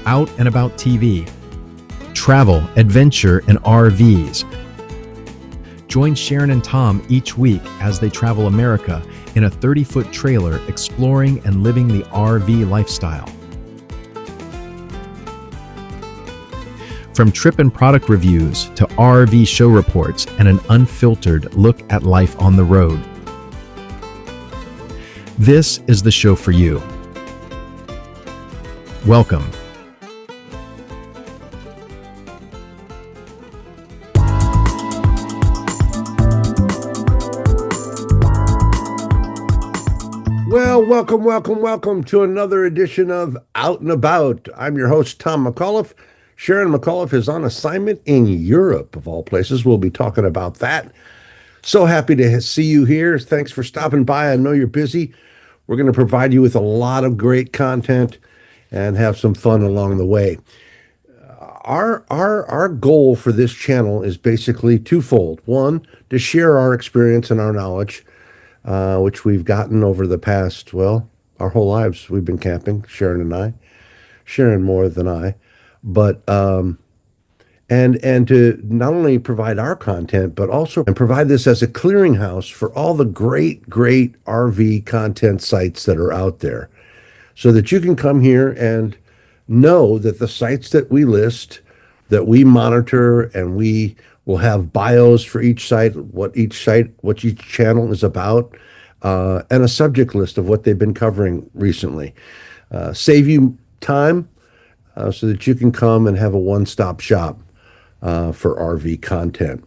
Out and About TV, travel, adventure, and RVs. Join Sharon and Tom each week as they travel America in a 30-foot trailer exploring and living the RV lifestyle. From trip and product reviews to RV show reports and an unfiltered look at life on the road. This is the show for you. Welcome. Well, welcome to another edition of Out and About. I'm your host, Tom McAuliffe. Sharon McAuliffe is on assignment in Europe, of all places. We'll be talking about that. So happy to see you here. Thanks for stopping by. I know you're busy. We're going to provide you with a lot of great content and have some fun along the way. Our goal for this channel is basically twofold. One, to share our experience and our knowledge, which we've gotten over the past, our whole lives. We've been camping, Sharon and I. Sharon more than I. But and to not only provide our content, but also provide this as a clearinghouse for all the great RV content sites that are out there, so that you can come here and know that the sites that we list, that we monitor, and we will have bios for each site, what each channel is about, and a subject list of what they've been covering recently. Save you time so that you can come and have a one-stop shop for RV content.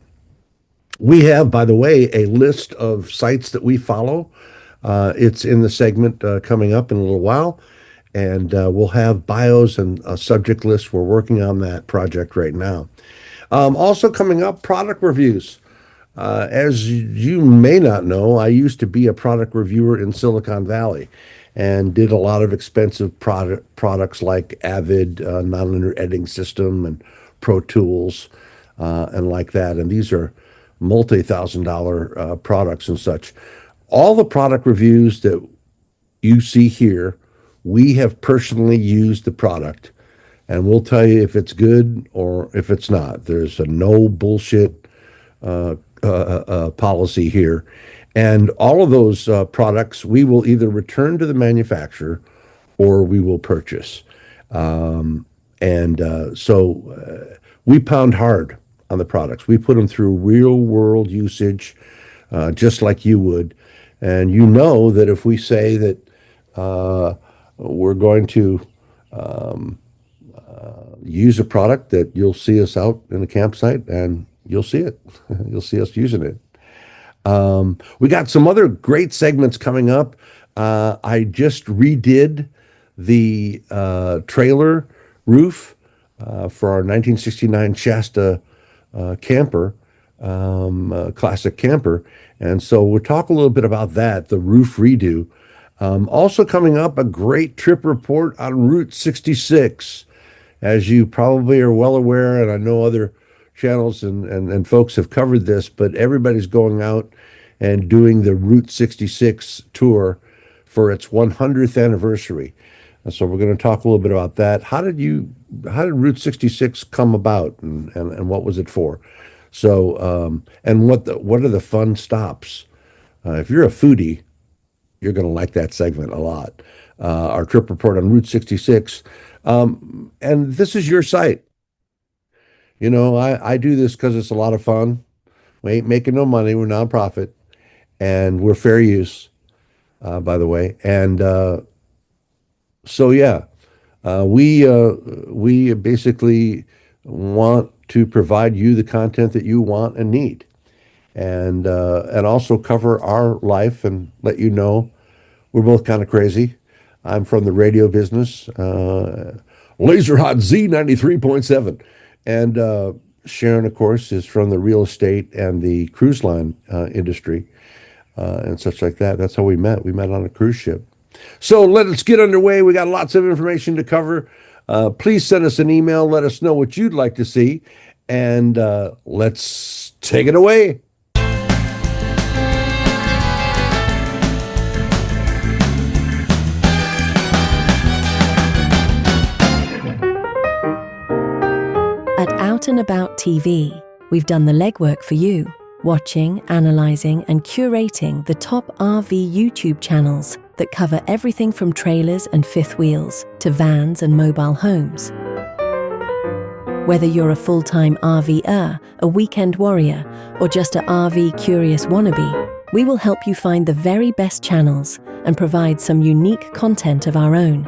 We have, by the way, a list of sites that we follow. It's in the segment coming up in a little while, and we'll have bios and a subject list. We're working on that project right now. Also coming up, product reviews. As you may not know, I used to be a product reviewer in Silicon Valley and did a lot of expensive products like Avid, nonlinear editing system, and Pro Tools, and like that. And these are multi-$1,000 products and such. All the product reviews that you see here, we have personally used the product, and we'll tell you if it's good or if it's not. There's a no bullshit policy here. And all of those products, we will either return to the manufacturer or we will purchase. So we pound hard on the products. We put them through real world usage, just like you would. And you know that if we say that we're going to use a product, that you'll see us out in the campsite and you'll see it. You'll see us using it. We got some other great segments coming up. I just redid the trailer roof for our 1969 Shasta camper, classic camper. And so we'll talk a little bit about that, the roof redo. Also coming up, a great trip report on Route 66. As you probably are well aware, and I know other channels and folks have covered this, but everybody's going out and doing the Route 66 tour for its 100th anniversary. And so we're going to talk a little bit about that. How did Route 66 come about, and what was it for? So, and what are the fun stops? If you're a foodie, you're going to like that segment a lot. Our trip report on Route 66. And this is your site. You know, I do this because it's a lot of fun. We ain't making no money. We're nonprofit, and we're fair use, by the way. And we basically want to provide you the content that you want and need, and also cover our life and let you know we're both kind of crazy. I'm from the radio business, Laser Hot Z93.7. And Sharon, of course, is from the real estate and the cruise line industry and such like that. That's how we met. We met on a cruise ship. So let's get underway. We got lots of information to cover. Please send us an email. Let us know what you'd like to see. And let's take it away. Out and About TV, we've done the legwork for you, watching, analyzing, and curating the top RV YouTube channels that cover everything from trailers and fifth wheels to vans and mobile homes. Whether you're a full-time RVer, a weekend warrior, or just a RV curious wannabe, we will help you find the very best channels and provide some unique content of our own.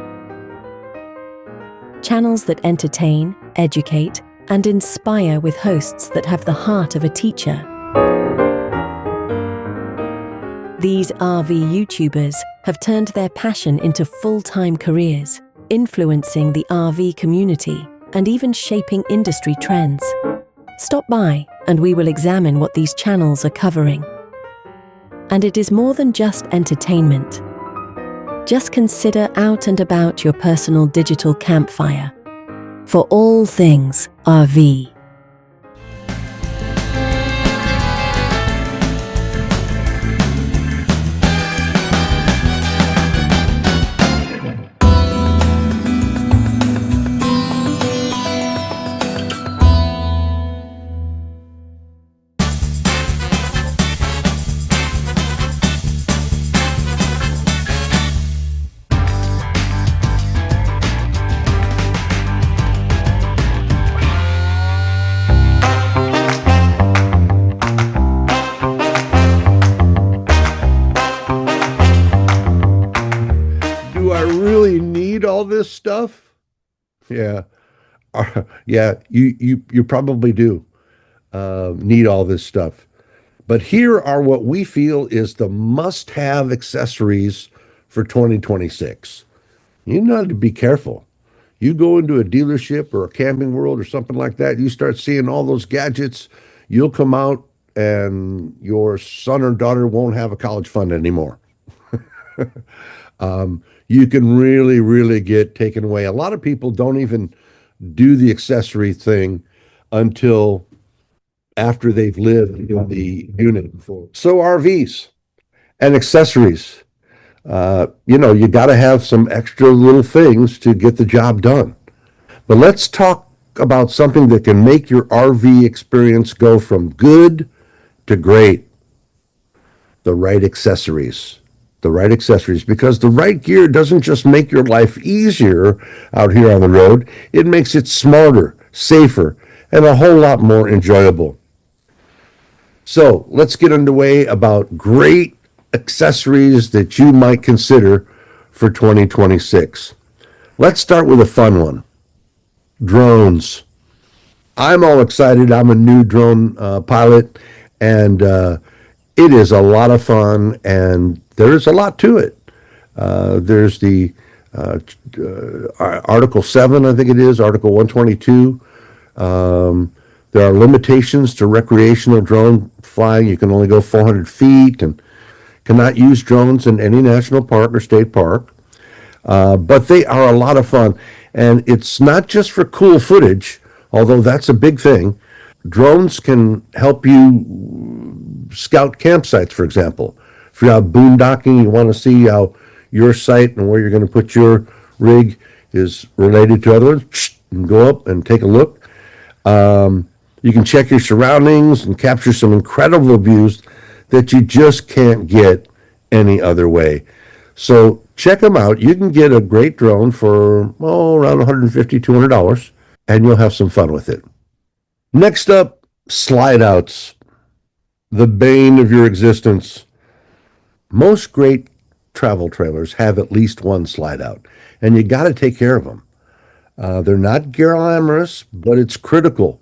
Channels that entertain, educate, and inspire with hosts that have the heart of a teacher. These RV YouTubers have turned their passion into full-time careers, influencing the RV community and even shaping industry trends. Stop by and we will examine what these channels are covering. And it is more than just entertainment. Just consider Out and About your personal digital campfire for all things RV. Do I really need all this stuff? Yeah. Yeah, you probably do need all this stuff. But here are what we feel is the must-have accessories for 2026. You need to be careful. You go into a dealership or a Camping World or something like that, you start seeing all those gadgets, you'll come out and your son or daughter won't have a college fund anymore. You can really, really get taken away. A lot of people don't even do the accessory thing until after they've lived in the unit before. So RVs and accessories, you got to have some extra little things to get the job done. But let's talk about something that can make your RV experience go from good to great. The right accessories. The right accessories, because the right gear doesn't just make your life easier out here on the road, it makes it smarter, safer, and a whole lot more enjoyable. So let's get underway about great accessories that you might consider for 2026. Let's start with a fun one. Drones. I'm all excited. I'm a new drone pilot, and it is a lot of fun, and there's a lot to it. There's the Article 7, I think it is, Article 122. There are limitations to recreational drone flying. You can only go 400 feet and cannot use drones in any national park or state park. But they are a lot of fun. And it's not just for cool footage, although that's a big thing. Drones can help you scout campsites, for example. If you're out boondocking, you want to see how your site and where you're going to put your rig is related to others, and go up and take a look. You can check your surroundings and capture some incredible views that you just can't get any other way. So check them out. You can get a great drone for around $150, $200, and you'll have some fun with it. Next up, slide outs, the bane of your existence. Most great travel trailers have at least one slide out, and you got to take care of them. They're not glamorous, but it's critical.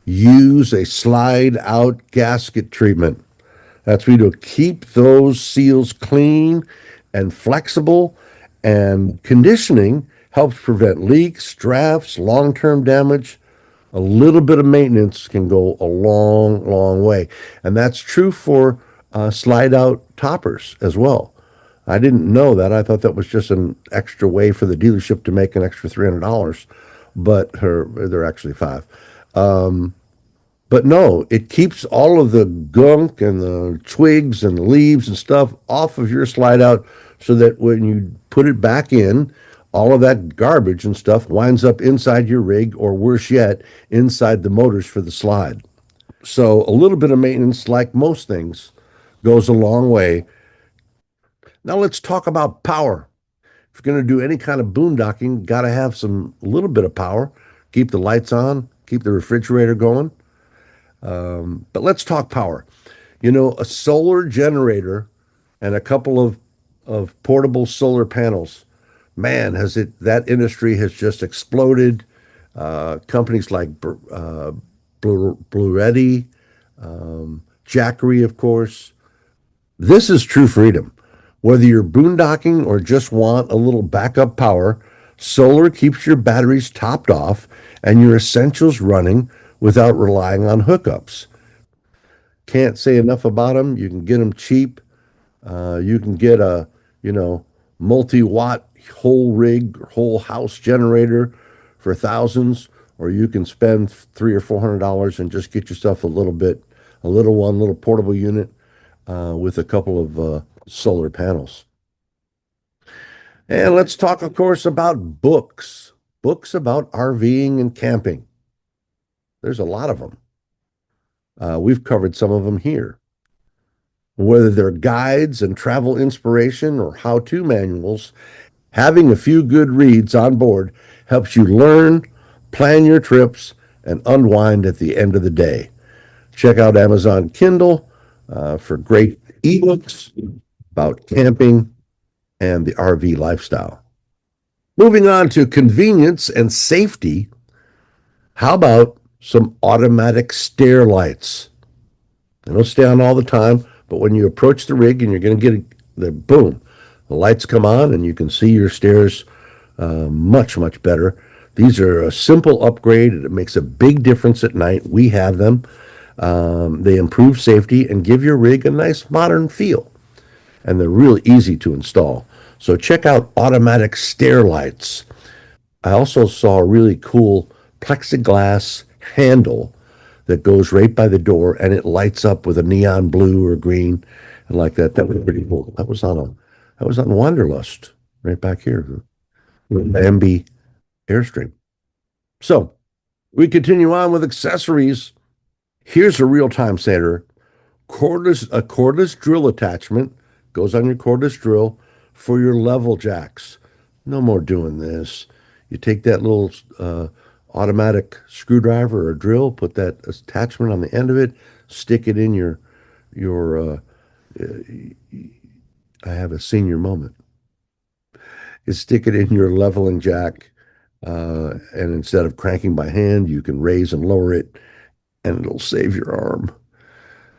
Use a slide out gasket treatment. That's what we do. Keep those seals clean and flexible, and conditioning helps prevent leaks, drafts, long-term damage. A little bit of maintenance can go a long, long way. And that's true for slide out toppers as well. I didn't know that. I thought that was just an extra way for the dealership to make an extra $300, but they're actually $5. But no, it keeps all of the gunk and the twigs and the leaves and stuff off of your slide out so that when you put it back in, all of that garbage and stuff winds up inside your rig, or worse yet, inside the motors for the slide. So a little bit of maintenance, like most things, goes a long way. Now let's talk about power. If you're going to do any kind of boondocking, got to have some little bit of power. Keep the lights on, keep the refrigerator going. But let's talk power. You know, a solar generator and a couple of portable solar panels, man, that industry has just exploded. Companies like Blueready, Jackery, of course. This is true freedom. Whether you're boondocking or just want a little backup power, solar keeps your batteries topped off and your essentials running without relying on hookups. Can't say enough about them. You can get them cheap. You can get a, multi-watt whole rig, whole house generator for thousands, or you can spend $300 or $400 and just get yourself a little portable unit with a couple of solar panels. And let's talk, of course, about books about RVing and camping. There's a lot of them. We've covered some of them here. Whether they're guides and travel inspiration or how-to manuals, having a few good reads on board helps you learn, plan your trips, and unwind at the end of the day. Check out Amazon Kindle for great ebooks about camping and the RV lifestyle. Moving on to convenience and safety, how about some automatic stair lights? They don't stay on all the time, but when you approach the rig and you're going to get the boom, the lights come on and you can see your stairs much, much better. These are a simple upgrade. It makes a big difference at night. We have them. They improve safety and give your rig a nice modern feel. And they're really easy to install. So check out automatic stair lights. I also saw a really cool plexiglass handle that goes right by the door and it lights up with a neon blue or green and like that. That was pretty cool. That was on Wanderlust right back here with Bambi Airstream. So we continue on with accessories. Here's a real-time saver. A cordless drill attachment goes on your cordless drill for your level jacks. No more doing this. You take that little automatic screwdriver or drill, put that attachment on the end of it, stick it in your I have a senior moment. You stick it in your leveling jack, and instead of cranking by hand, you can raise and lower it, and it'll save your arm,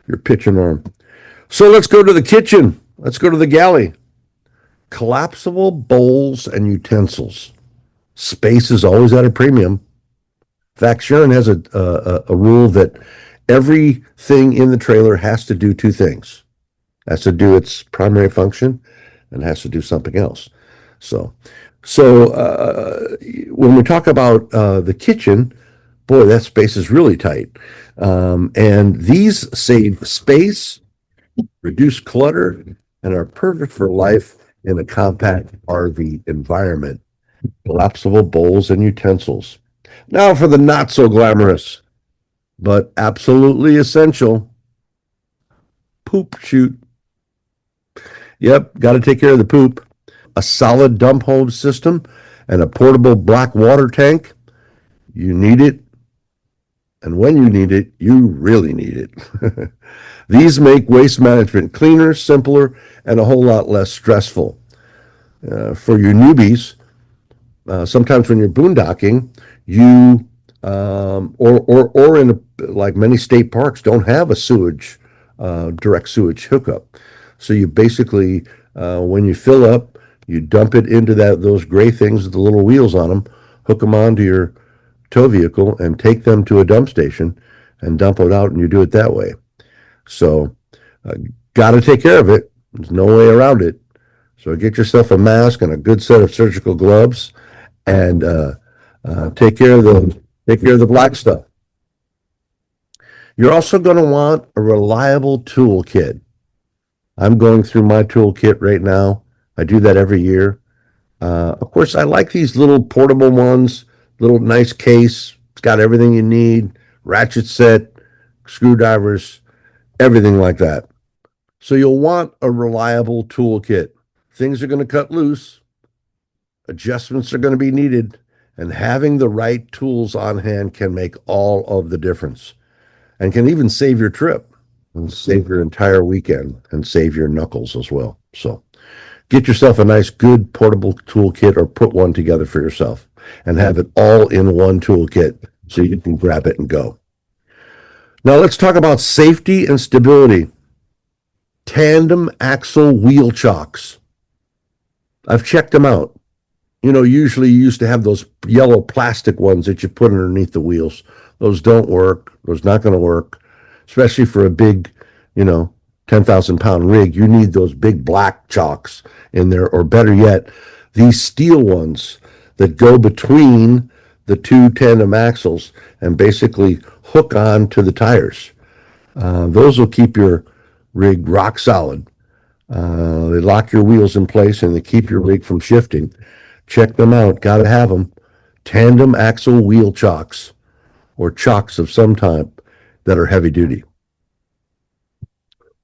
your pitching arm. So let's go to the kitchen. Let's go to the galley. Collapsible bowls and utensils. Space is always at a premium. In fact, Sharon has a rule that everything in the trailer has to do two things. Has to do its primary function and has to do something else. So when we talk about the kitchen, boy, that space is really tight. And these save space, reduce clutter, and are perfect for life in a compact RV environment. Collapsible bowls and utensils. Now for the not so glamorous, but absolutely essential, poop chute. Yep, got to take care of the poop. A solid dump hose system and a portable black water tank. You need it. And when you need it, you really need it. These make waste management cleaner, simpler, and a whole lot less stressful. For your newbies, sometimes when you're boondocking, you or in like many state parks don't have a direct sewage hookup. So you basically, when you fill up, you dump it into those gray things with the little wheels on them, hook them onto your tow vehicle, and take them to a dump station and dump it out, and you do it that way. So, got to take care of it. There's no way around it. So get yourself a mask and a good set of surgical gloves, and take care of the black stuff. You're also going to want a reliable toolkit. I'm going through my toolkit right now. I do that every year. Of course, I like these little portable ones, little nice case. It's got everything you need, ratchet set, screwdrivers, everything like that. So you'll want a reliable toolkit. Things are going to cut loose, adjustments are going to be needed, and having the right tools on hand can make all of the difference and can even save your trip and save your entire weekend and save your knuckles as well. So get yourself a nice, good portable toolkit or put one together for yourself and have it all in one toolkit so you can grab it and go. Now let's talk about safety and stability. Tandem axle wheel chocks. I've checked them out. Usually you used to have those yellow plastic ones that you put underneath the wheels. Those don't work. Those not going to work, especially for a big, 10,000-pound rig. You need those big black chocks in there, or better yet, these steel ones that go between the two tandem axles and basically hook on to the tires. Those will keep your rig rock solid. They lock your wheels in place and they keep your rig from shifting. Check them out. Got to have them. Tandem axle wheel chocks, or chocks of some type that are heavy duty.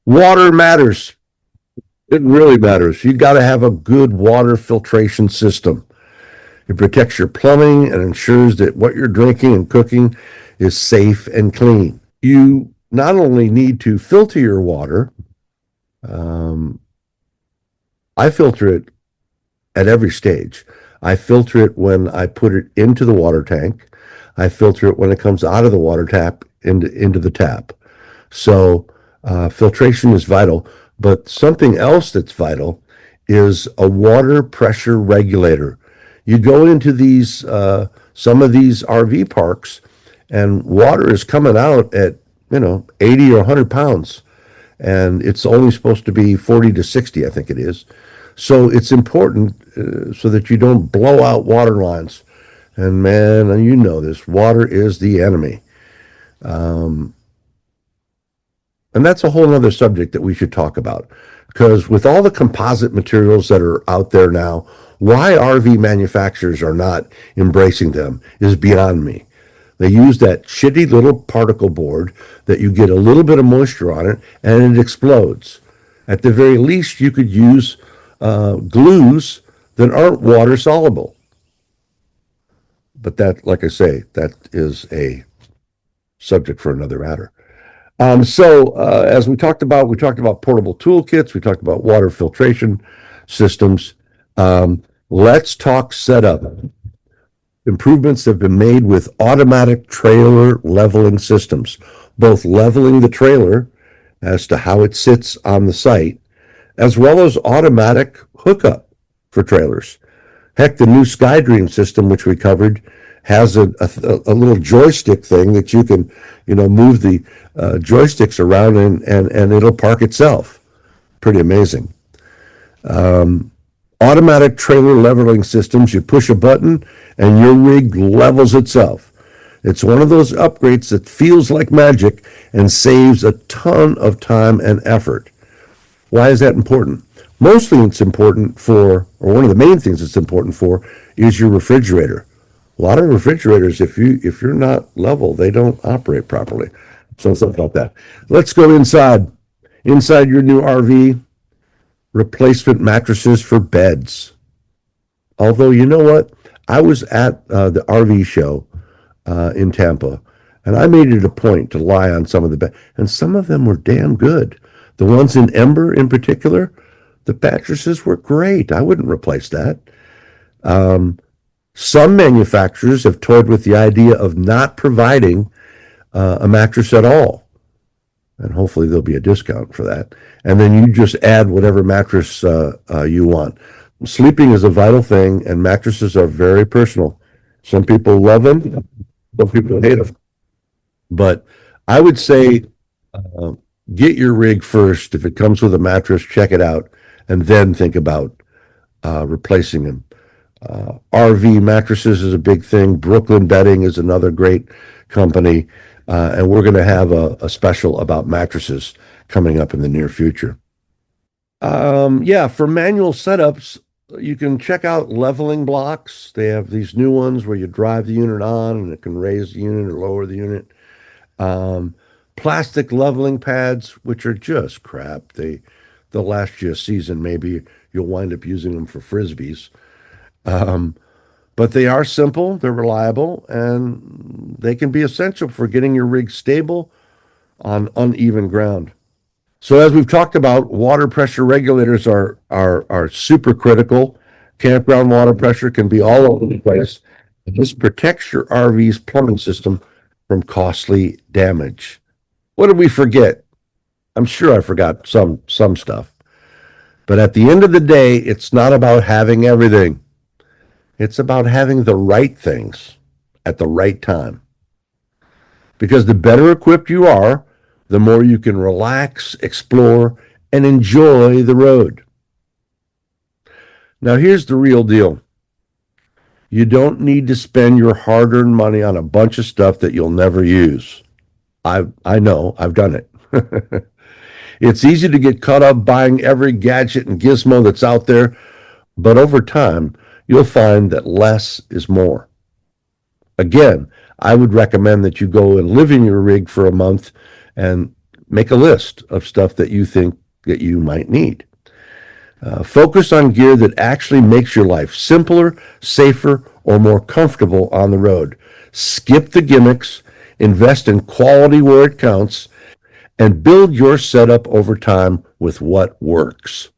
Water matters. It really matters. You got to have a good water filtration system. It protects your plumbing and ensures that what you're drinking and cooking is safe and clean. You not only need to filter your water, I filter it at every stage. I filter it when I put it into the water tank. I filter it when it comes out of the water tap into the tap. So filtration is vital, but something else that's vital is a water pressure regulator. You go into these some of these RV parks, and water is coming out at 80 or 100 pounds, and it's only supposed to be 40 to 60, I think it is. So it's important so that you don't blow out water lines. And man, you know this, water is the enemy. And that's a whole other subject that we should talk about, because with all the composite materials that are out there now, why RV manufacturers are not embracing them is beyond me. They use that shitty little particle board that you get a little bit of moisture on it and it explodes. At the very least, you could use glues that aren't water soluble. But that, like I say, that is a subject for another matter. As we talked about portable toolkits, we talked about water filtration systems. Let's talk setup. Improvements have been made with automatic trailer leveling systems, both leveling the trailer as to how it sits on the site, as well as automatic hookup for trailers. Heck, the new SkyDream system, which we covered, has a little joystick thing that you can, move the joysticks around and it'll park itself. Pretty amazing. Automatic trailer leveling systems, you push a button and your rig levels itself. It's one of those upgrades that feels like magic and saves a ton of time and effort. Why is that important? Mostly it's important for, or one of the main things it's important for, is your refrigerator. A lot of refrigerators, if you're not level, they don't operate properly. So something about that. Let's go inside. Inside your new RV, replacement mattresses for beds. Although, you know what? I was at the RV show in Tampa, and I made it a point to lie on some of the beds, and some of them were damn good. The ones in Ember in particular, the mattresses were great. I wouldn't replace that. Some manufacturers have toyed with the idea of not providing a mattress at all. And hopefully there'll be a discount for that. And then you just add whatever mattress you want. Sleeping is a vital thing, and mattresses are very personal. Some people love them, some people hate them. But I would say get your rig first. If it comes with a mattress, check it out, and then think about replacing them. RV mattresses is a big thing. Brooklyn Bedding is another great company. And we're going to have a special about mattresses coming up in the near future. For manual setups, you can check out leveling blocks. They have these new ones where you drive the unit on and it can raise the unit or lower the unit. Um, Plastic leveling pads, which are just crap. They'll last you a season. Maybe you'll wind up using them for frisbees. Um, but they are simple, they're reliable, and they can be essential for getting your rig stable on uneven ground. So as we've talked about, water pressure regulators are super critical. Campground water pressure can be all over the place. This protects your RV's plumbing system from costly damage. What did we forget? I'm sure I forgot some stuff. But at the end of the day, it's not about having everything. It's about having the right things at the right time. Because the better equipped you are, the more you can relax, explore, and enjoy the road. Now, here's the real deal. You don't need to spend your hard-earned money on a bunch of stuff that you'll never use. I know, I've done it. It's easy to get caught up buying every gadget and gizmo that's out there, but over time, you'll find that less is more. Again, I would recommend that you go and live in your rig for a month and make a list of stuff that you think that you might need. Focus on gear that actually makes your life simpler, safer, or more comfortable on the road. Skip the gimmicks, invest in quality where it counts, and build your setup over time with what works.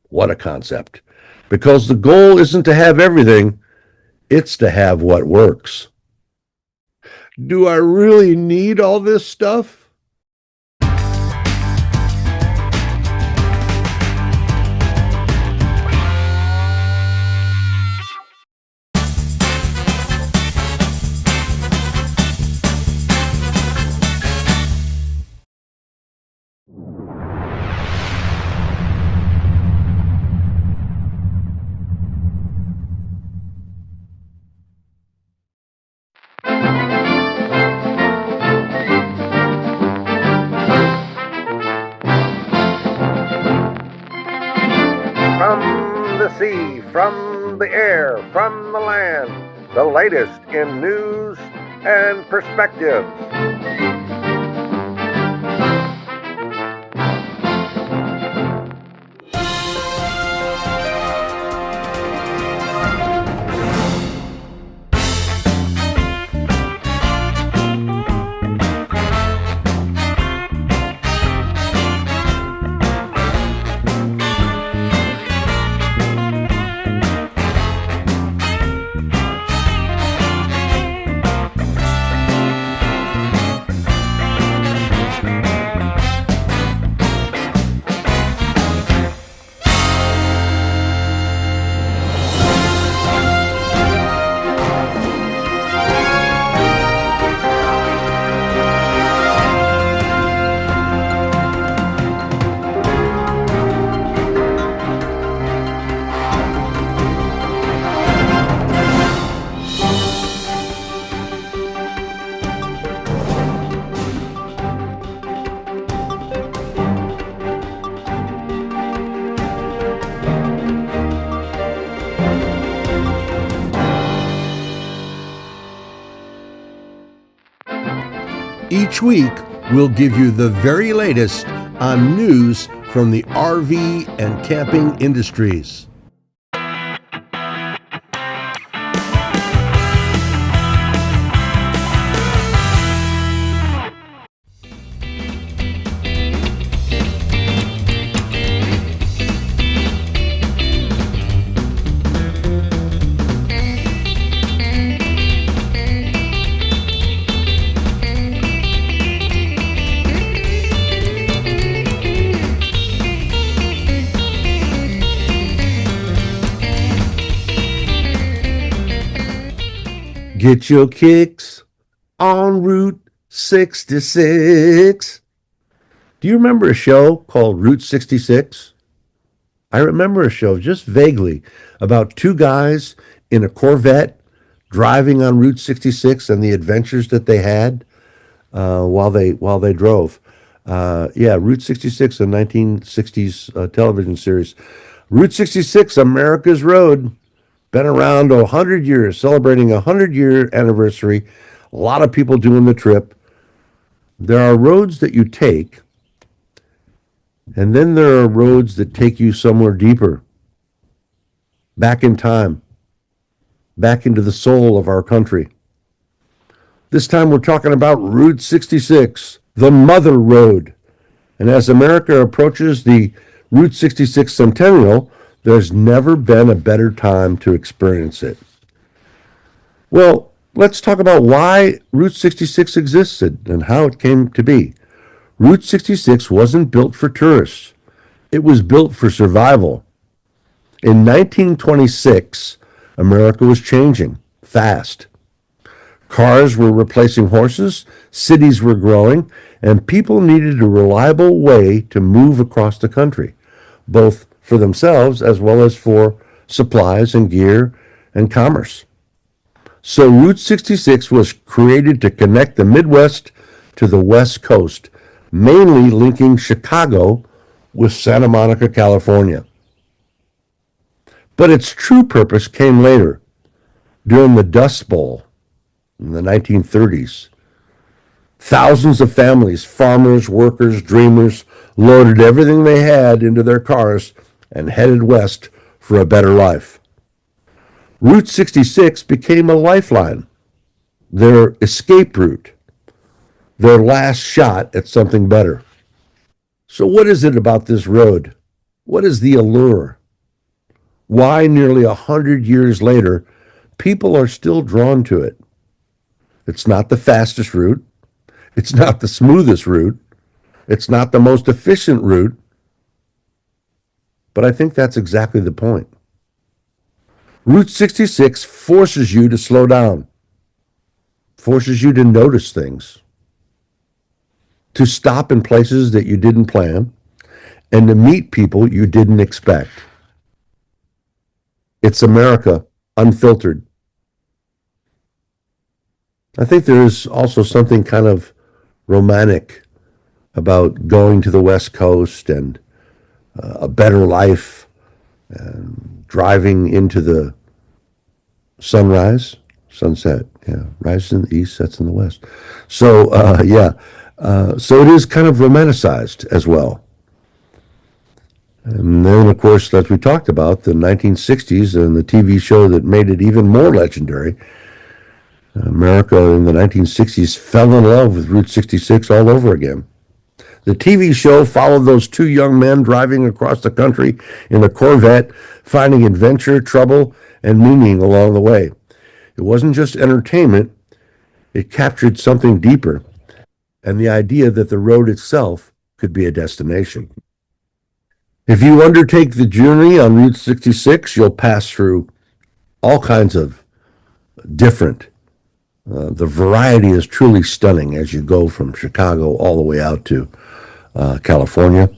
What a concept. Because the goal isn't to have everything, it's to have what works. Do I really need all this stuff? From the sea, from the air, from the land, the latest in news and perspectives. Each week, we'll give you the very latest on news from the RV and camping industries. Get your kicks on Route 66. Do you remember a show called Route 66? I remember a show just vaguely about two guys in a Corvette driving on Route 66 and the adventures that they had while they drove. Yeah, Route 66, a 1960s television series. Route 66, America's Road, been around 100 years, celebrating a 100-year anniversary. A lot of people doing the trip. There are roads that you take, and then there are roads that take you somewhere deeper, back in time, back into the soul of our country. This time we're talking about Route 66, the Mother Road. And as America approaches the Route 66 Centennial, there's never been a better time to experience it. Well, let's talk about why Route 66 existed and how it came to be. Route 66 wasn't built for tourists. It was built for survival. In 1926, America was changing fast. Cars were replacing horses, cities were growing, and people needed a reliable way to move across the country, both for themselves as well as for supplies and gear and commerce. So Route 66 was created to connect the Midwest to the West Coast, mainly linking Chicago with Santa Monica, California. But its true purpose came later, during the Dust Bowl in the 1930s. Thousands of families, farmers, workers, dreamers, loaded everything they had into their cars and headed west for a better life. Route 66 became a lifeline, their escape route, their last shot at something better. So what is it about this road? What is the allure? Why nearly 100 years later, people are still drawn to it? It's not the fastest route. It's not the smoothest route. It's not the most efficient route. But I think that's exactly the point. Route 66 forces you to slow down, forces you to notice things, to stop in places that you didn't plan, and to meet people you didn't expect. It's America unfiltered. I think there is also something kind of romantic about going to the West Coast and a better life, and driving into the sunrise, sunset. Yeah, rises in the east, sets in the west. So so it is kind of romanticized as well. And then, of course, as we talked about, the 1960s and the TV show that made it even more legendary, America in the 1960s fell in love with Route 66 all over again. The TV show followed those two young men driving across the country in a Corvette, finding adventure, trouble, and meaning along the way. It wasn't just entertainment, it captured something deeper, and the idea that the road itself could be a destination. If you undertake the journey on Route 66, you'll pass through all kinds of different. The variety is truly stunning as you go from Chicago all the way out to California.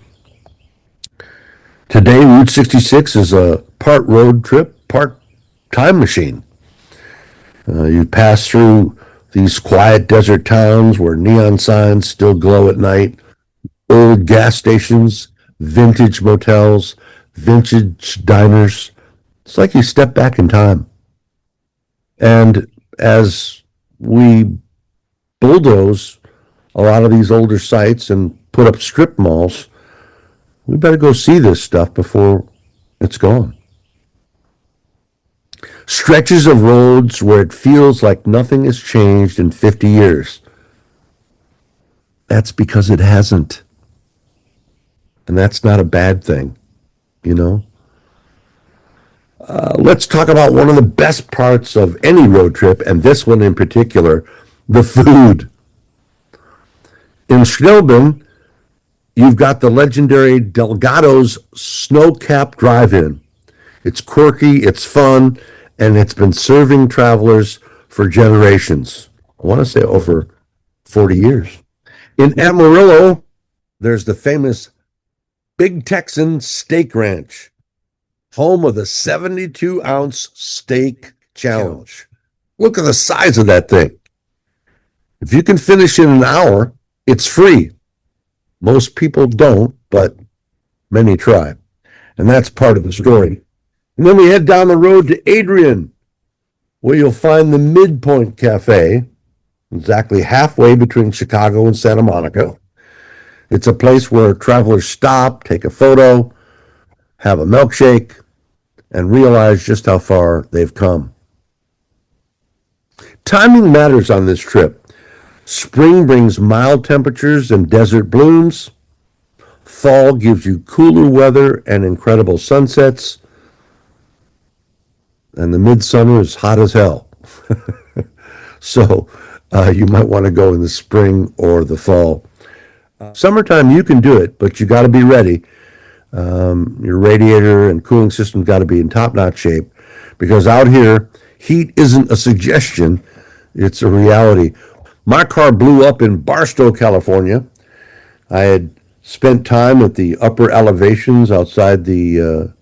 Today, Route 66 is a part road trip, part time machine. You pass through these quiet desert towns where neon signs still glow at night, old gas stations, vintage motels, vintage diners. It's like you step back in time. And as we bulldoze a lot of these older sites and put up strip malls, we better go see this stuff before it's gone. Stretches of roads where it feels like nothing has changed in 50 years. That's because it hasn't. And that's not a bad thing, you know? Let's talk about one of the best parts of any road trip, and this one in particular, the food. In Schnellben, you've got the legendary Delgado's Snow-Capped Drive-In. It's quirky, it's fun, and it's been serving travelers for generations. I want to say over 40 years. In Amarillo, there's the famous Big Texan Steak Ranch, home of the 72-ounce steak challenge. Look at the size of that thing. If you can finish in an hour, it's free. Most people don't, but many try. And that's part of the story. And then we head down the road to Adrian, where you'll find the Midpoint Cafe, exactly halfway between Chicago and Santa Monica. It's a place where travelers stop, take a photo, have a milkshake, and realize just how far they've come. Timing matters on this trip. Spring brings mild temperatures and desert blooms. Fall gives you cooler weather and incredible sunsets. And the midsummer is hot as hell. So you might want to go in the spring or the fall. Summertime, you can do it, but you got to be ready. Your radiator and cooling system got to be in top-notch shape, because out here, heat isn't a suggestion, it's a reality. My car blew up in Barstow, California. I had spent time at the upper elevations outside the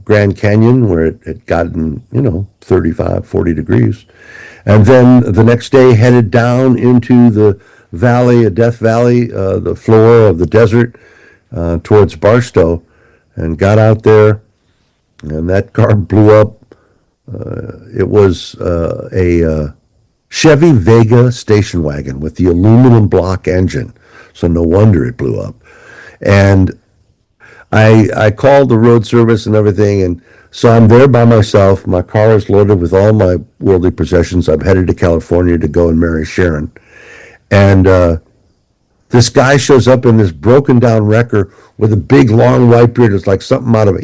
Grand Canyon, where it had gotten, 35, 40 degrees. And then the next day headed down into the valley, Death Valley, the floor of the desert, towards Barstow, and got out there, and that car blew up. It was a Chevy Vega station wagon with the aluminum block engine, so no wonder it blew up. And I called the road service and everything, and so I'm there by myself. My car is loaded with all my worldly possessions. I'm headed to California to go and marry Sharon. And this guy shows up in this broken down wrecker with a big long white beard. It's like something out of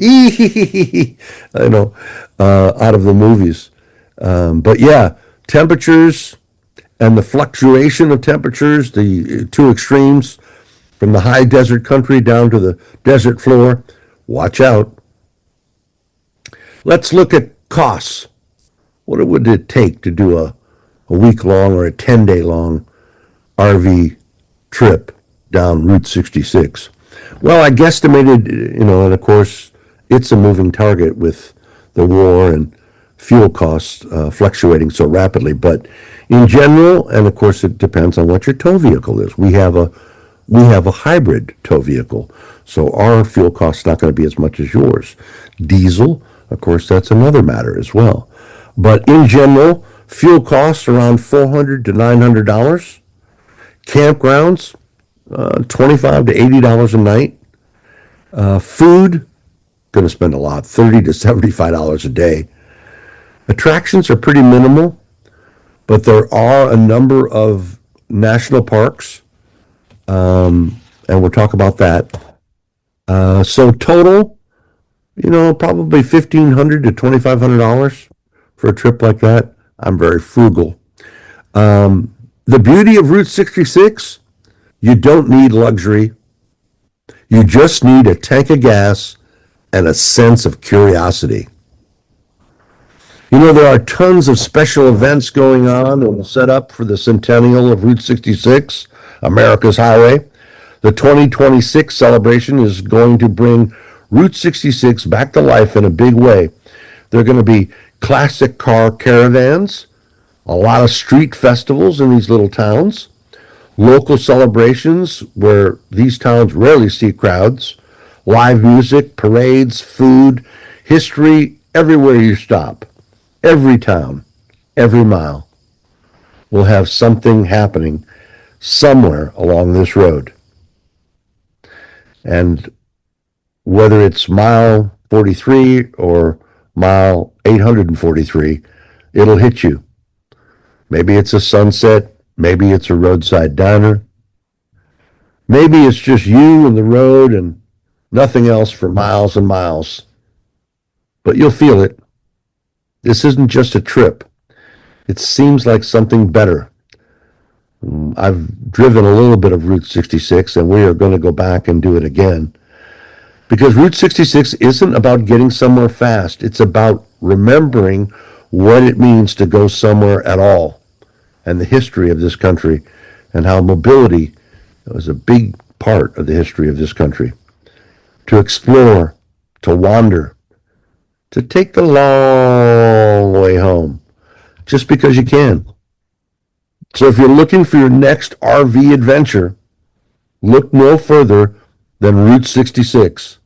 out of the movies. But yeah, temperatures and the fluctuation of temperatures, the two extremes from the high desert country down to the desert floor. Watch out. Let's look at costs. What would it take to do a week-long or a 10-day long RV trip down Route 66? Well, I guesstimated, and of course, it's a moving target with the war and fuel costs fluctuating so rapidly. But in general, and of course, it depends on what your tow vehicle is. We have a hybrid tow vehicle, so our fuel cost is not going to be as much as yours. Diesel, of course, that's another matter as well. But in general, fuel costs around $400 to $900. Campgrounds, $25 to $80 a night. Food, going to spend a lot, $30 to $75 a day. Attractions are pretty minimal, but there are a number of national parks, and we'll talk about that. So total, probably $1,500 to $2,500 for a trip like that. I'm very frugal. The beauty of Route 66, you don't need luxury. You just need a tank of gas and a sense of curiosity. There are tons of special events going on and set up for the Centennial of Route 66, America's highway. The 2026 celebration is going to bring Route 66 back to life in a big way. There are going to be classic car caravans, a lot of street festivals in these little towns, local celebrations where these towns rarely see crowds, live music, parades, food, history, everywhere you stop. Every town, every mile will have something happening somewhere along this road. And whether it's mile 43 or mile 843, it'll hit you. Maybe it's a sunset. Maybe it's a roadside diner. Maybe it's just you and the road and nothing else for miles and miles. But you'll feel it. This isn't just a trip. It seems like something better. I've driven a little bit of Route 66, and we are going to go back and do it again. Because Route 66 isn't about getting somewhere fast. It's about remembering what it means to go somewhere at all, and the history of this country, and how mobility was a big part of the history of this country. To explore, to wander, to take the long way home, just because you can. So if you're looking for your next RV adventure, look no further than Route 66.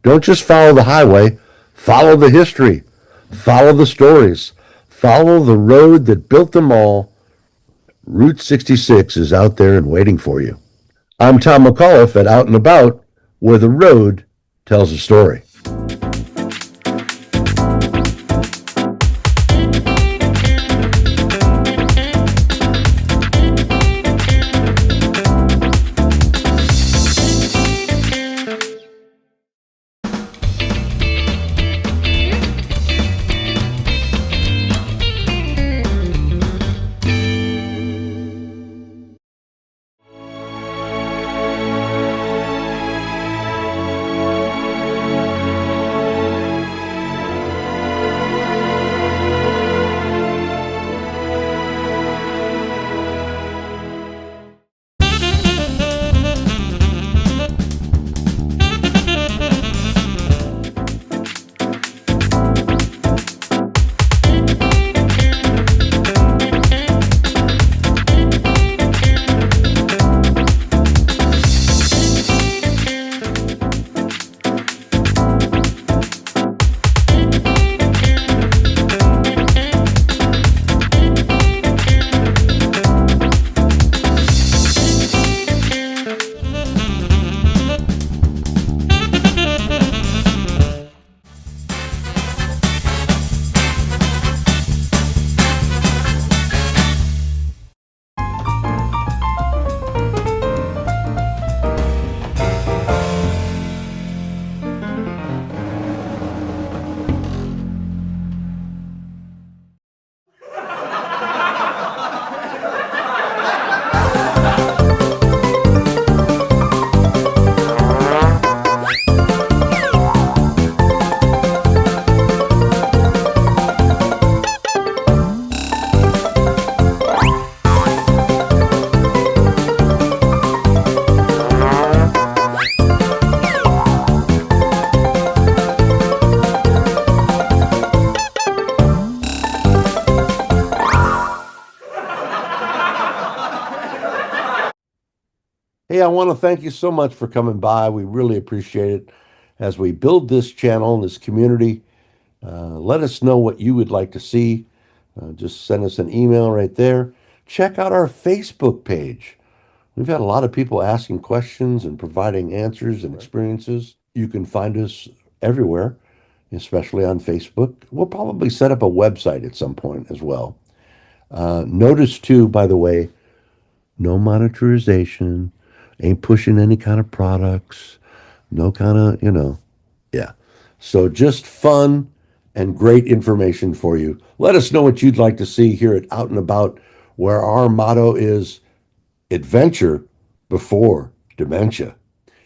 Don't just follow the highway, follow the history, follow the stories, follow the road that built them all. Route 66 is out there and waiting for you. I'm Tom McAuliffe at Out and About, where the road tells a story. Hey, I want to thank you so much for coming by. We really appreciate it. As we build this channel, this community, let us know what you would like to see. Just send us an email right there. Check out our Facebook page. We've had a lot of people asking questions and providing answers and experiences. You can find us everywhere, especially on Facebook. We'll probably set up a website at some point as well. Notice too, by the way, no monetization, ain't pushing any kind of products, no kind of, yeah. So just fun and great information for you. Let us know what you'd like to see here at Out and About, where our motto is adventure before dementia.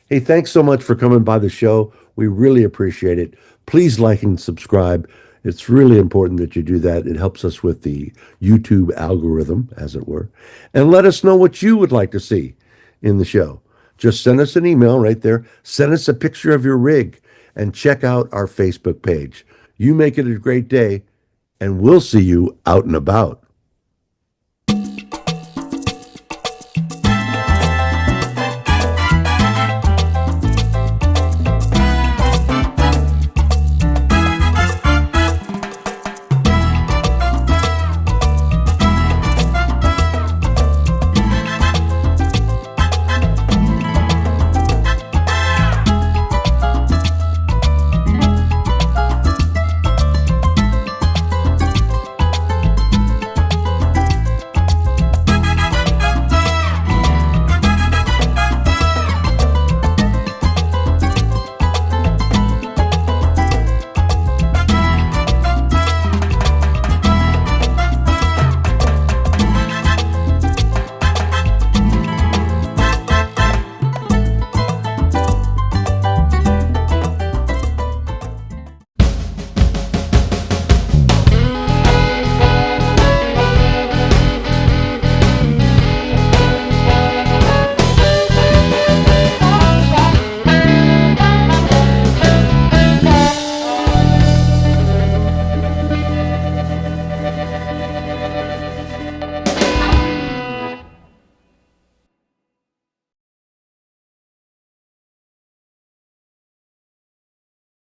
Hey, thanks so much for coming by the show. We really appreciate it. Please like and subscribe. It's really important that you do that. It helps us with the YouTube algorithm, as it were. And let us know what you would like to see in the show. Just send us an email right there. Send us a picture of your rig and check out our Facebook page. You make it a great day, and we'll see you out and about.